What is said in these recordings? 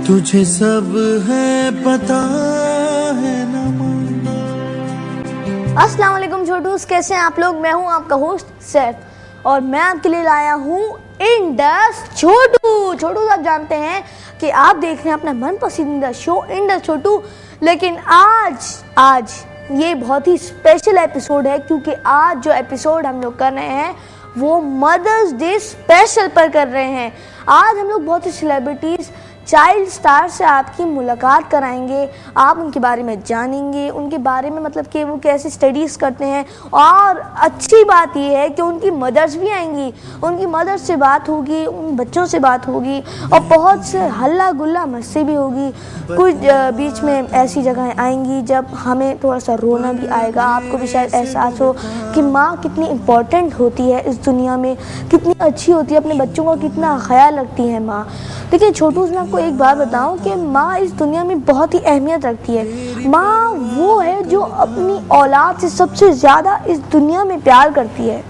तुझे सब है पता है ना। अस्सलाम वालेकुम छोटूस, कैसे हैं आप लोग। मैं हूं आपका होस्ट सैफ और मैं आपके लिए लाया हूं इंडस छोटू। छोटू आप जानते हैं कि आप देख रहे हैं अपना मन पसंदीदा शो इंडस छोटू, लेकिन आज ये बहुत ही स्पेशल एपिसोड है क्योंकि आज जो एपिसोड हम लोग कर रहे हैं वो मदर्स डे स्पेशल पर कर रहे हैं। आज हम लोग बहुत ही सेलिब्रिटीज़ चाइल्ड स्टार से आपकी मुलाकात कराएंगे, आप उनके बारे में जानेंगे, उनके बारे में मतलब कि वो कैसे स्टडीज़ करते हैं। और अच्छी बात ये है कि उनकी मदर्स भी आएंगी, उनकी मदर्स से बात होगी, उन बच्चों से बात होगी और बहुत से हल्ला गुल्ला मस्ती भी होगी। कुछ बीच में ऐसी जगहें आएंगी जब हमें थोड़ा सा रोना भी आएगा, आपको भी शायद एहसास हो कि माँ कितनी इम्पोर्टेंट होती है इस दुनिया में, कितनी अच्छी होती है, अपने बच्चों का कितना ख्याल रखती है माँ। देखिए छोटू, मैं आपको एक बात बताऊं कि माँ इस दुनिया में बहुत ही अहमियत रखती है। माँ वो है जो अपनी औलाद से सबसे ज़्यादा इस दुनिया में प्यार करती है।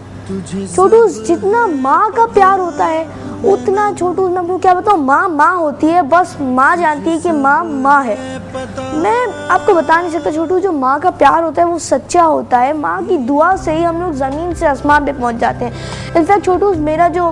छोटू, जितना माँ का प्यार होता है उतना छोटू मैं आपको क्या बताऊँ, माँ होती है, बस माँ जानती है कि माँ है। मैं आपको बता नहीं सकता छोटू, जो माँ का प्यार होता है वो सच्चा होता है। माँ की दुआ से ही हम लोग ज़मीन से आसमान पे पहुँच जाते हैं। इनफैक्ट छोटू, मेरा जो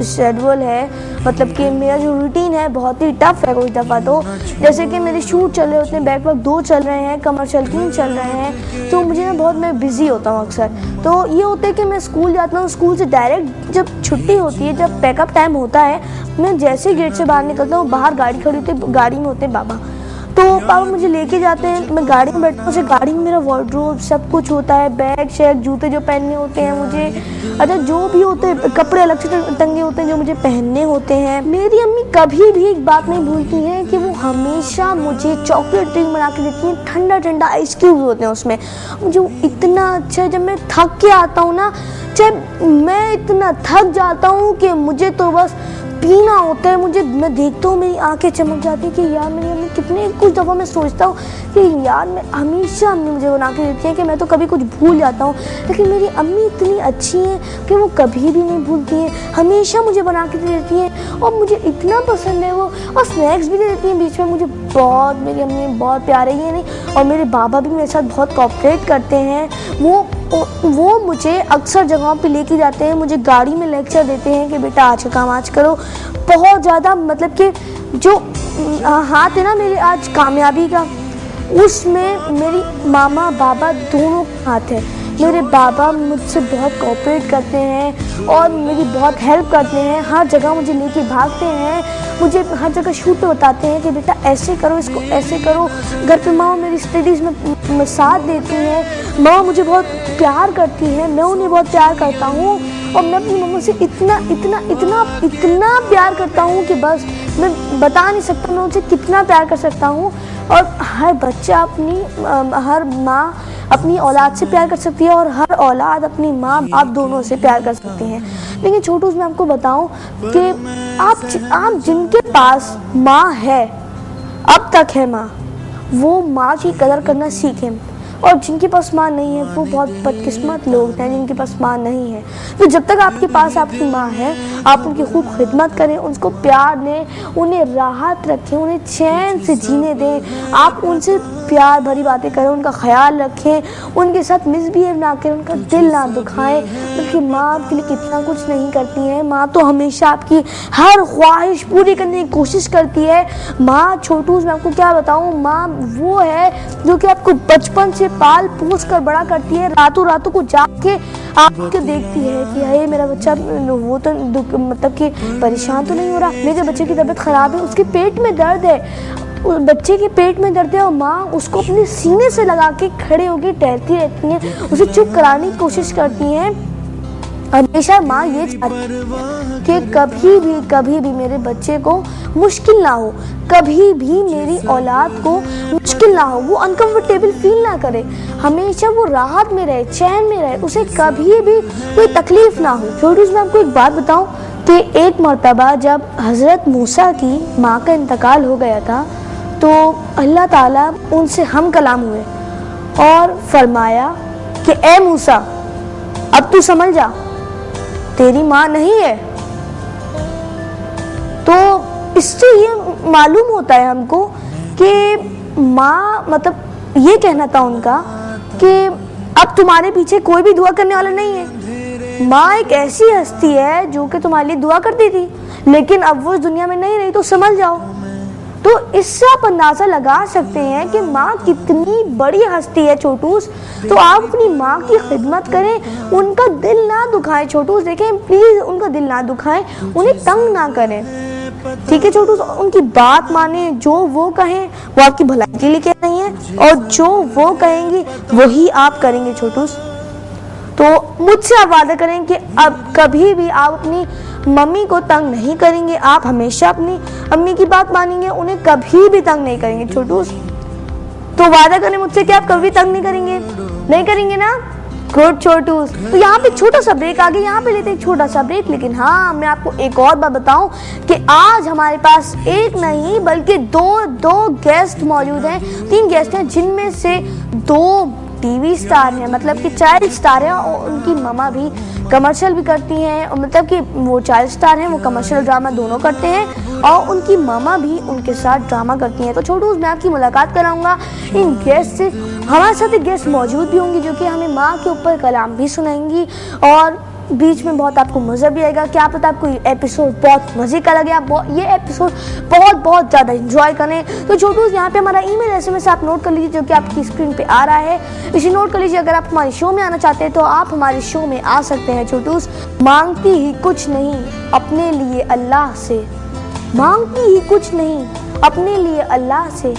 शेड्यूल है, मतलब कि मेरा जो रूटीन है बहुत ही टफ है। कुछ दफ़ा तो जैसे कि मेरे शूट चल रहे होते हैं, बैक वक्त 2 चल रहे हैं, कमर्शियल 3 चल रहे हैं, तो मुझे ना मैं बिज़ी होता हूँ अक्सर। तो ये होता है कि मैं स्कूल जाता हूँ, स्कूल से डायरेक्ट जब छुट्टी होती है, जब पैकअप टाइम होता है, मैं जैसे गेट से बाहर निकलता हूँ, बाहर गाड़ी खड़ी होती है, गाड़ी में होते हैं पापा, तो पापा मुझे लेके जाते हैं, मैं गाड़ी में बैठता हूँ। उसे गाड़ी में मेरा वार्डरोब सब कुछ होता है, बैग शैग जूते जो पहनने होते हैं मुझे, अच्छा जो भी होते हैं कपड़े अलग से टंगे होते हैं जो मुझे पहनने होते हैं। मेरी अम्मी कभी भी एक बात नहीं भूलती हैं कि वो हमेशा मुझे चॉकलेट ड्रिंक बना के देती हैं, ठंडा ठंडा आइस क्यूब्स होते हैं उसमें। मुझे इतना अच्छा, जब मैं थक के आता हूँ ना, जब मैं इतना थक जाता हूँ कि मुझे तो बस पीना होता है, मैं देखता हूँ मेरी आंखें चमक जाती है कि यार मेरी अम्मी कितने, कुछ दफ़ा मैं सोचता हूँ कि यार मैं हमेशा अम्मी मुझे बना के देती है कि मैं तो कभी कुछ भूल जाता हूँ, लेकिन मेरी अम्मी इतनी अच्छी हैं कि वो कभी भी नहीं भूलती हैं, हमेशा मुझे बना के देती हैं और मुझे इतना पसंद है वो। और स्नैक्स भी दे देती हैं बीच में, मुझे बहुत, मेरी अम्मी बहुत प्यारे ही नहीं। और मेरे बाबा भी मेरे साथ बहुत कोऑपरेट करते हैं, वो मुझे अक्सर जगहों पे लेके जाते हैं, मुझे गाड़ी में लेक्चर देते हैं कि बेटा आज का काम आज करो। बहुत ज़्यादा मतलब कि जो हाथ है ना मेरे आज कामयाबी का, उसमें मेरी मामा बाबा दोनों हाथ है। मेरे बाबा मुझसे बहुत कोऑपरेट करते हैं और मेरी बहुत हेल्प करते हैं, हर जगह मुझे लेके भागते हैं, मुझे हर जगह शूट पे बताते हैं कि बेटा ऐसे करो, इसको ऐसे करो। घर पे माँ मेरी स्टडीज़ में साथ देती हैं, माँ मुझे बहुत प्यार करती है, मैं उन्हें बहुत प्यार करता हूँ और मैं अपनी मम्मी से इतना प्यार करता हूँ कि बस मैं बता नहीं सकता मैं उनसे कितना प्यार कर सकता हूँ। और हर बच्चा हर माँ अपनी औलाद से प्यार कर सकती है और हर औलाद अपनी माँ बाप दोनों से प्यार कर सकती हैं। लेकिन छोटू, मैं आपको बताऊं कि आप जिनके पास माँ है, अब तक है माँ, वो माँ की कदर करना सीखें। और जिनके पास माँ नहीं है वो बहुत बदकिस्मत लोग हैं जिनके पास माँ नहीं है। तो जब तक आपके पास आपकी माँ है, आप उनकी खूब खिदमत करें, उनको प्यार दें, उन्हें राहत रखें, उन्हें चैन से जीने दें। आप उनसे प्यार भरी बातें करें, उनका ख्याल रखें, उनके साथ मिसबिहेव ना करें, उनका दिल ना दुखाएं। बल्कि माँ आपके लिए कितना कुछ नहीं करती है, माँ तो हमेशा आपकी हर ख्वाहिश पूरी करने की कोशिश करती है। माँ छोटू, मैं आपको क्या बताऊँ, माँ वो है जो कि आपको बचपन से पाल पोस कर बड़ा करती है, रातों को जाग के आपको देखती है कि अरे मेरा बच्चा वो तो मतलब कि परेशान तो नहीं हो रहा, मेरे बच्चे की तबीयत खराब है, उसके पेट में दर्द है, बच्चे के पेट में दर्द है, और माँ उसको अपने सीने से लगा के खड़े होकर टहलती रहती हैं, उसे चुप कराने की कोशिश करती हैं। हमेशा माँ ये चाहती है कि कभी भी मेरे बच्चे को मुश्किल ना हो, कभी भी मेरी औलाद को मुश्किल ना हो, वो अनकंफर्टेबल फील ना करे, हमेशा वो राहत में रहे, चैन में रहे, उसे कभी भी कोई तकलीफ ना हो। छोटू, मैं आपको एक बात बताऊं कि एक मर्तबा जब हज़रत मूसा की माँ का इंतकाल हो गया था, तो अल्लाह ताला उनसे हम कलाम हुए और फरमाया कि ए मूसा, अब तू समझ जा, तेरी माँ नहीं है। तो इससे ये मालूम होता है हमको कि माँ, मतलब ये कहना था उनका कि अब तुम्हारे पीछे कोई भी दुआ करने वाला नहीं है। माँ एक ऐसी हस्ती है जो कि तुम्हारे लिए दुआ करती थी, लेकिन अब वो इस दुनिया में नहीं रही, तो समझ जाओ। तो इससे आप अंदाज़ा लगा सकते हैं कि माँ कितनी बड़ी हस्ती है छोटूस। तो आप अपनी माँ की खिदमत करें, उनका दिल ना दुखाएं छोटूस। देखें प्लीज़, उनका दिल ना दुखाएं, उन्हें तंग ना करें, ठीक है छोटूस। उनकी बात माने, जो वो कहें वो आपकी भलाई के लिए कह रही हैं, और जो वो कहेंगी वही आप करेंगे छोटूस। तो मुझसे आप वादा करें कि अब कभी भी आप अपनी मम्मी को तंग नहीं करेंगे, आप हमेशा अपनी अम्मी की बात मानेंगे, उन्हें कभी भी तंग नहीं करेंगे छोटूस। तो वादा करें मुझसे कि आप कभी तंग नहीं करेंगे, नहीं करेंगे ना? गुड छोटूस। तो यहाँ पे छोटा सा ब्रेक आ गया, यहाँ पे लेते हैं छोटा सा ब्रेक। लेकिन हाँ, मैं आपको एक और बात बताऊं कि आज हमारे पास एक नहीं बल्कि दो गेस्ट मौजूद हैं, 3 गेस्ट हैं, जिनमें से 2 टीवी स्टार हैं, मतलब कि चाइल्ड स्टार हैं, और उनकी ममा भी कमर्शियल भी करती हैं, और मतलब कि वो चाइल्ड स्टार हैं, वो कमर्शियल ड्रामा दोनों करते हैं, और उनकी ममा भी उनके साथ ड्रामा करती हैं। तो छोटू, मैं आपकी मुलाकात कराऊंगा इन गेस्ट से। हमारे साथ एक गेस्ट मौजूद भी होंगी जो कि हमें माँ के ऊपर कलाम भी सुनाएंगी, और बीच में बहुत आपको मज़ा भी आएगा। क्या पता आपको ये एपिसोड बहुत मज़े का लगे, आप ये एपिसोड बहुत ज़्यादा एंजॉय करें। तो छोटूस, यहाँ पे हमारा ईमेल SMS आप नोट कर लीजिए, जो कि आपकी स्क्रीन पे आ रहा है, इसे नोट कर लीजिए। अगर आप हमारे शो में आना चाहते हैं तो आप हमारे शो में आ सकते हैं छोटूस। मांगती ही कुछ नहीं अपने लिए अल्लाह से, मांगती ही कुछ नहीं अपने लिए अल्लाह से,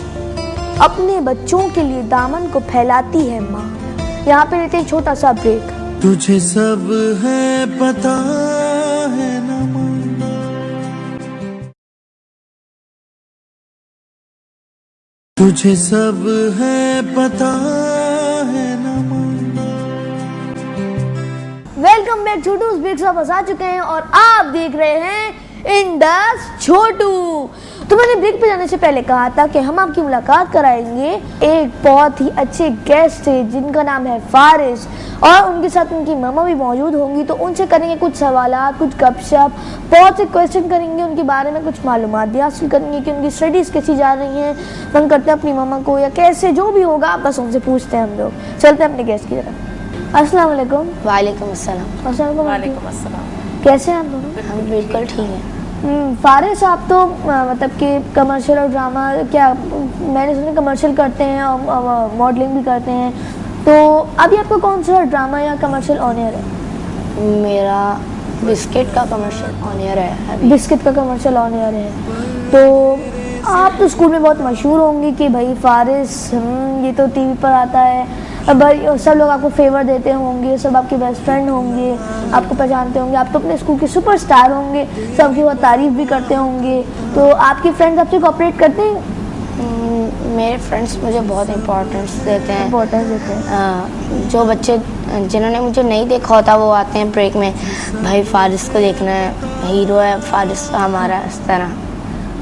अपने बच्चों के लिए दामन को फैलाती है माँ। यहाँ पे लेते हैं छोटा सा ब्रेक। तुझे सब है पता है ना माँ, तुझे सब है पता है ना माँ। वेलकम बैक छोटूस, ब्रेक वापस आ चुके हैं और आप देख रहे हैं इंडस छोटू। तो मैंने ब्रेक पे जाने से पहले कहा था कि हम आपकी मुलाकात कराएंगे एक बहुत ही अच्छे गेस्ट से जिनका नाम है फारिस, और उनके साथ उनकी मम्मा भी मौजूद होंगी। तो उनसे करेंगे कुछ सवालात, कुछ गपशप, बहुत से क्वेश्चन करेंगे, उनके बारे में कुछ मालूमात भी हासिल करेंगे कि उनकी स्टडीज़ कैसी जा रही हैं, मन करते हैं अपनी मम्मा को या कैसे, जो भी होगा बस उनसे पूछते हैं हम लोग। चलते हैं अपने गेस्ट की तरफ। अस्सलाम वालेकुम। वालेकुम अस्सलाम। वालेकुम अस्सलाम। कैसे हैं आप दोनों? हम बिल्कुल ठीक हैं। फारिस, आप तो मतलब कि कमर्शियल और ड्रामा, क्या मैंने सुना कमर्शियल करते हैं और मॉडलिंग भी करते हैं, तो अभी आपका कौन सा ड्रामा या कमर्शियल ऑन एयर है? मेरा बिस्किट का कमर्शियल ऑन एयर है अभी। बिस्किट का कमर्शियल ऑन एयर है। तो आप तो स्कूल में बहुत मशहूर होंगे कि भाई फारिस, ये तो टीवी पर आता है, सब लोग आपको फेवर देते होंगे, सब आपके बेस्ट फ्रेंड होंगे, आपको पहचानते होंगे, आप तो अपने स्कूल के सुपरस्टार होंगे, सबकी बहुत तारीफ भी करते होंगे। तो आपके फ्रेंड्स आपसे कोऑपरेट करते हैं? मेरे फ्रेंड्स मुझे बहुत इम्पोर्टेंस देते हैं। जो बच्चे जिन्होंने मुझे नहीं देखा होता वो आते हैं ब्रेक में, भाई फारिस को देखना है, हीरो है फारिस हमारा, इस तरह।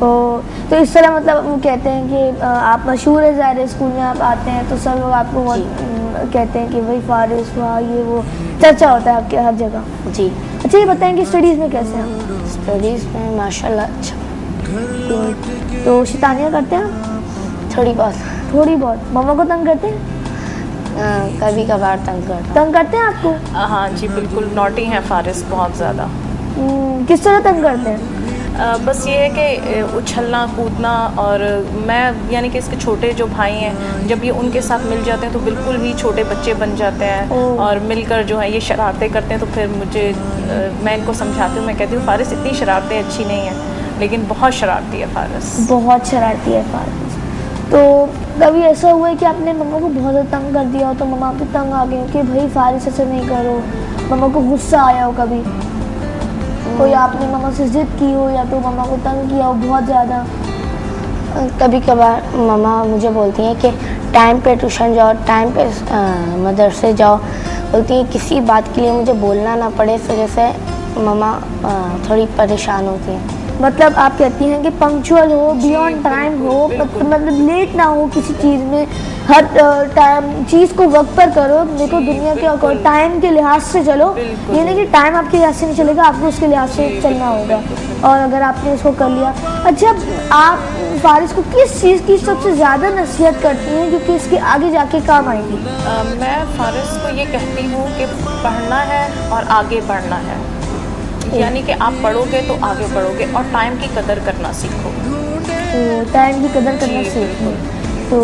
तो इस तरह मतलब वो कहते हैं कि आप मशहूर है, ज़ाहिर स्कूल में आप आते हैं तो सब लोग आपको बहुत कहते हैं कि भाई फारिस हुआ, ये वो चर्चा होता है आपके हर जगह। जी। अच्छा, ये बताएं कि स्टडीज़ में कैसे हैं? स्टडीज़ में माशाल्लाह अच्छा। तो शैतानियाँ करते हैं? थोड़ी बहुत। मम्मा को तंग करते हैं? कभी कभार तंग करते हैं आपको? हाँ जी, बिल्कुल नॉटी है फारिस, बहुत ज़्यादा। किस तरह तंग करते हैं? बस ये है कि उछलना कूदना, और मैं यानी कि इसके छोटे जो भाई हैं, जब ये उनके साथ मिल जाते हैं तो बिल्कुल भी छोटे बच्चे बन जाते हैं, और मिलकर जो है ये शरारतें करते हैं। तो फिर मुझे मैं इनको समझाती हूँ, मैं कहती हूँ फारिस इतनी शरारतें अच्छी नहीं हैं, लेकिन बहुत शरारती है फारिस, बहुत शरारती है फारिस। तो कभी ऐसा हुआ है कि आपने मम्मा को बहुत ज़्यादा तंग कर दिया हो, तो मम्मा पे तंग आ गई कि भाई फारिस ऐसे नहीं करो, मम्मा को गुस्सा आया हो कभी, कोई आपने मम्मा से जिद की हो या तो मम्मा को तंग किया हो बहुत ज़्यादा? कभी कभार मम्मा मुझे बोलती हैं कि टाइम पे ट्यूशन जाओ, टाइम पे मदरसे जाओ, बोलती हैं किसी बात के लिए मुझे बोलना ना पड़े, इस वजह से मम्मा थोड़ी परेशान होती हैं। मतलब आप कहती हैं कि पंक्चुअल हो, बियॉन्ड टाइम हो, मतलब लेट ना हो किसी चीज़ में, हर टाइम चीज़ को वक्त पर करो। देखो दुनिया के टाइम के लिहाज से चलो, ये नहीं कि टाइम आपके लिहाज से नहीं चलेगा, आपको उसके लिहाज से चलना होगा। और अगर आपने उसको कर लिया। अच्छा, आप फारिस को किस चीज़ की सबसे ज़्यादा नसीहत करती हैं जो कि इसके आगे जाके काम आएगी? मैं फारिस को ये कहती हूँ कि पढ़ना है और आगे बढ़ना है, यानी कि आप पढ़ोगे तो आगे बढ़ोगे और टाइम की कदर करना सीखो। तो टाइम की कदर करना सीखो। तो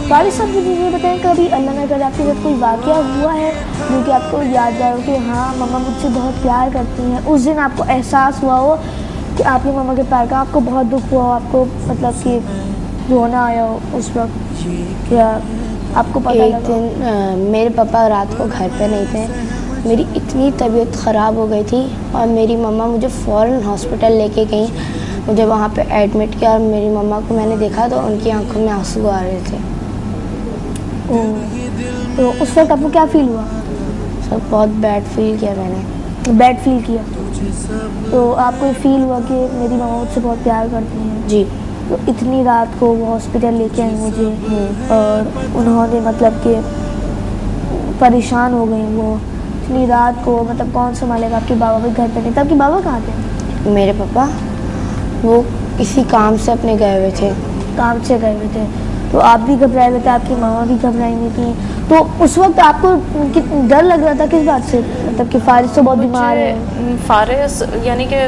फारिस साहब मुझे ये बताएं, कभी अल्लाह ना करे आपके साथ कोई वाक़या हुआ है जो कि आपको याद आए कि हाँ मम्मा मुझसे बहुत प्यार करती हैं, उस दिन आपको एहसास हुआ हो कि आपकी मम्मा के प्यार का आपको बहुत दुख हुआ हो, आपको मतलब कि रोना आया हो उस वक्त, क्या आपको पता एक दिन मेरे पापा रात को घर पे नहीं थे, मेरी इतनी तबीयत ख़राब हो गई थी और मेरी मम्मा मुझे फ़ौरन हॉस्पिटल लेके गई, मुझे वहाँ पे एडमिट किया और मेरी मम्मा को मैंने देखा तो उनकी आंखों में आंसू आ रहे थे। तो उस वक्त आपको क्या फील हुआ? सब बहुत बैड फील किया मैंने। बैड फील किया। तो आपको ये फील हुआ कि मेरी मम्मा मुझसे बहुत प्यार करती हैं? जी। तो इतनी रात को वो हॉस्पिटल लेके आए मुझे, और उन्होंने मतलब कि परेशान हो गई वो इतनी रात को, मतलब कौन संभालेगा? आपके बाबा भी घर पे नहीं थे। आपके बाबा कहाँ थे? मेरे पापा वो किसी काम से अपने गए हुए थे। काम से गए हुए थे। तो आप भी घबराए हुए थे, आपकी मामा भी घबराई हुई थी। तो उस वक्त आपको डर लग रहा था किस बात से? मतलब कि फारिस तो बहुत बीमार है। फारिस यानी कि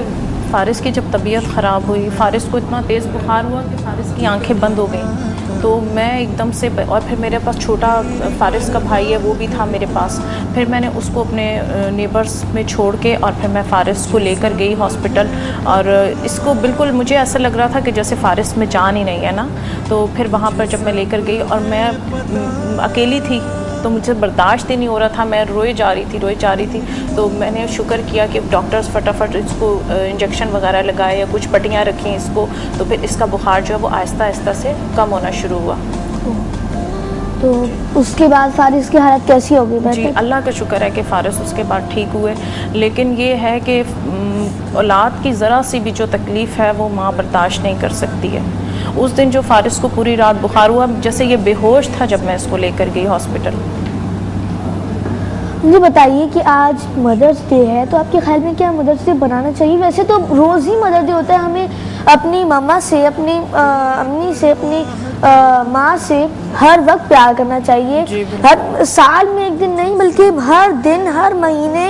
फारिस की जब तबीयत ख़राब हुई, फारिस को इतना तेज़ बुखार हुआ कि फारिस की आंखें बंद हो गईं। तो मैं एकदम से, और फिर मेरे पास छोटा फारिस का भाई है वो भी था मेरे पास, फिर मैंने उसको अपने नेबर्स में छोड़ के और फिर मैं फारिस को लेकर गई हॉस्पिटल। और इसको बिल्कुल मुझे ऐसा लग रहा था कि जैसे फारिस में जान ही नहीं है ना। तो फिर वहाँ पर जब मैं लेकर गई और मैं अकेली थी तो मुझे बर्दाश्त ही नहीं हो रहा था, मैं रोए जा रही थी। तो मैंने शुक्र किया कि डॉक्टर्स फटाफट इसको इंजेक्शन वगैरह लगाए या कुछ पट्टियाँ रखी इसको, तो फिर इसका बुखार जो है वो आहिस्ता आहिस्ता से कम होना शुरू हुआ। तो उसके बाद फारिस की हालत कैसी हो गई? जी, अल्लाह का शुक्र है कि फारिस उसके बाद ठीक हुए। लेकिन ये है कि औलाद की ज़रा सी भी जो तकलीफ़ है वो माँ बर्दाश्त नहीं कर सकती है। उस दिन जो फारिस को पूरी रात बुखार हुआ, जैसे ये बेहोश था जब मैं इसको लेकर गई हॉस्पिटल। मुझे बताइए कि आज मदर्स डे है, तो आपके ख्याल में क्या मदर्स डे बनाना चाहिए? वैसे तो रोज़ ही मदर्स डे होता है, हमें अपनी मम्मा से, अपनी अम्मी से, अपनी माँ से हर वक्त प्यार करना चाहिए। हर साल में एक दिन नहीं बल्कि हर दिन, हर महीने,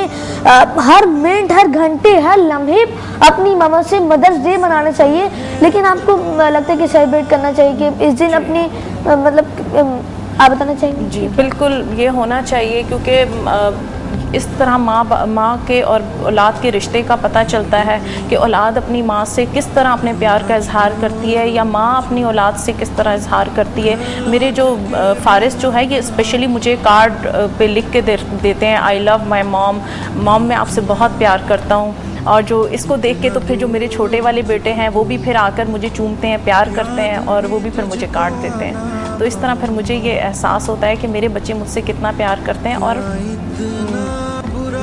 हर मिनट, हर घंटे, हर लम्हे अपनी मम्मा से मदर्स डे मनाना चाहिए। लेकिन आपको लगता है कि सेलिब्रेट करना चाहिए कि इस दिन अपनी मतलब आप बताना चाहेंगे? जी बिल्कुल, ये होना चाहिए क्योंकि इस तरह माँ के और औलाद के रिश्ते का पता चलता है कि औलाद अपनी माँ से किस तरह अपने प्यार का इजहार करती है या माँ अपनी औलाद से किस तरह इजहार करती है। मेरे जो फारिस जो है ये स्पेशली मुझे कार्ड पे लिख के देते हैं, I love my mom, mom मैं आपसे बहुत प्यार करता हूँ। और जो इसको देख के तो फिर जो मेरे छोटे वाले बेटे हैं वो भी फिर आकर मुझे चूमते हैं, प्यार करते हैं और वो भी फिर मुझे कार्ड देते हैं। तो इस तरह फिर मुझे ये एहसास होता है कि मेरे बच्चे मुझसे कितना प्यार करते हैं। और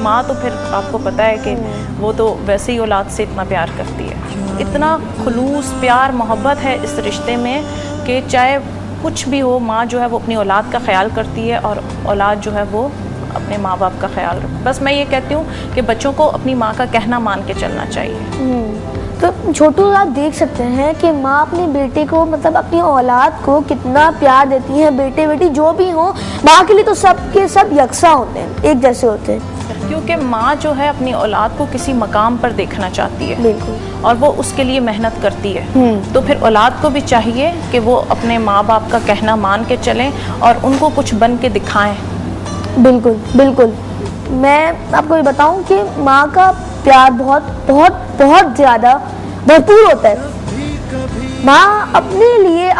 माँ तो फिर आपको पता है कि वो तो वैसे ही औलाद से इतना प्यार करती है। इतना खुलूस प्यार मोहब्बत है इस रिश्ते में कि चाहे कुछ भी हो, माँ जो है वो अपनी औलाद का ख्याल करती है और औलाद जो है वो अपने माँ बाप का ख्याल रखे। बस मैं ये कहती हूँ कि बच्चों को अपनी माँ का कहना मान के चलना चाहिए। तो छोटू आप देख सकते हैं कि माँ अपने बेटे को, मतलब अपनी औलाद को कितना प्यार देती है। बेटे बेटी जो भी हो, माँ के लिए तो सब के सब यकसा होते हैं, एक जैसे होते हैं। क्योंकि माँ जो है अपनी औलाद को किसी मकाम पर देखना चाहती है। बिल्कुल। और वो उसके लिए मेहनत करती है। तो फिर औलाद को भी चाहिए कि वो अपने माँ बाप का कहना मान के चलें और उनको कुछ बन के दिखाएं। बिल्कुल बिल्कुल। मैं आपको ये बताऊं कि माँ का प्यार बहुत बहुत बहुत ज़्यादा भरपूर होता है। माँ अपने लिए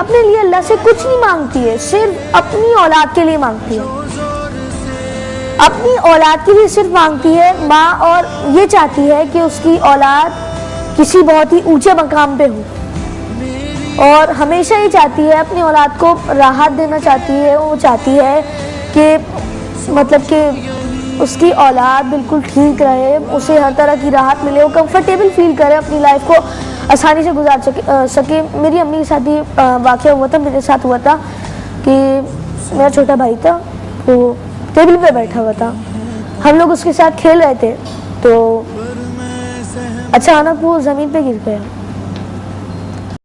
अल्लाह से कुछ नहीं मांगती है, सिर्फ अपनी औलाद के लिए मांगती है, अपनी औलाद के लिए सिर्फ मांगती है माँ। और ये चाहती है कि उसकी औलाद किसी बहुत ही ऊंचे मकाम पे हो और हमेशा ये चाहती है अपनी औलाद को राहत देना चाहती है। वो चाहती है कि मतलब कि उसकी औलाद बिल्कुल ठीक रहे, उसे हर तरह की राहत मिले, वो कंफर्टेबल फील करे अपनी लाइफ को। आसानी से गुजार सके। मेरी अम्मी के साथ भी वाक़या हुआ था, मेरे साथ हुआ था कि मेरा छोटा भाई था, वो टेबल पे बैठा हुआ था, हम लोग उसके साथ खेल रहे थे, तो अचानक वो ज़मीन पे गिर गया।